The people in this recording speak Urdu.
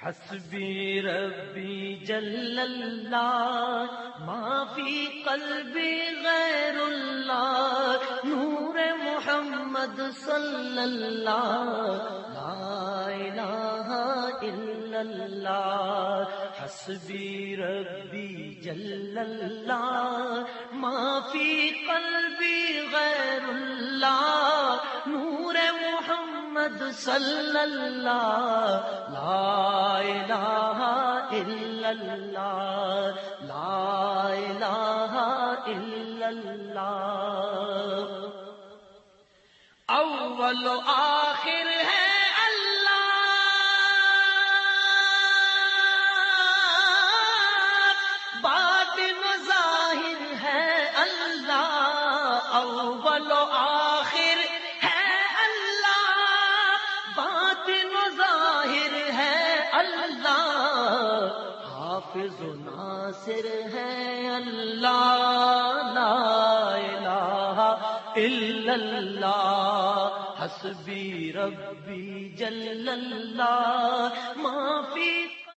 حسبی ربی جل اللہ ما فی قلبی غیر اللہ نور محمد صلی اللہ لا الہ الا اللہ حسبی ربی جل اللہ ما فی قلبی غیر اللہ نور محمد صلی اللہ لا الہ الا اللہ لا الہ الا اللہ اول و آخر ہے اللہ باطن و ظاہر ہے اللہ اول و آخر ہے اللہ باطن و ظاہر ہے اللہ حافظ و ناصر ہے اللہ لا الہ الا اللہ حسبی ربی جل اللہ ما فی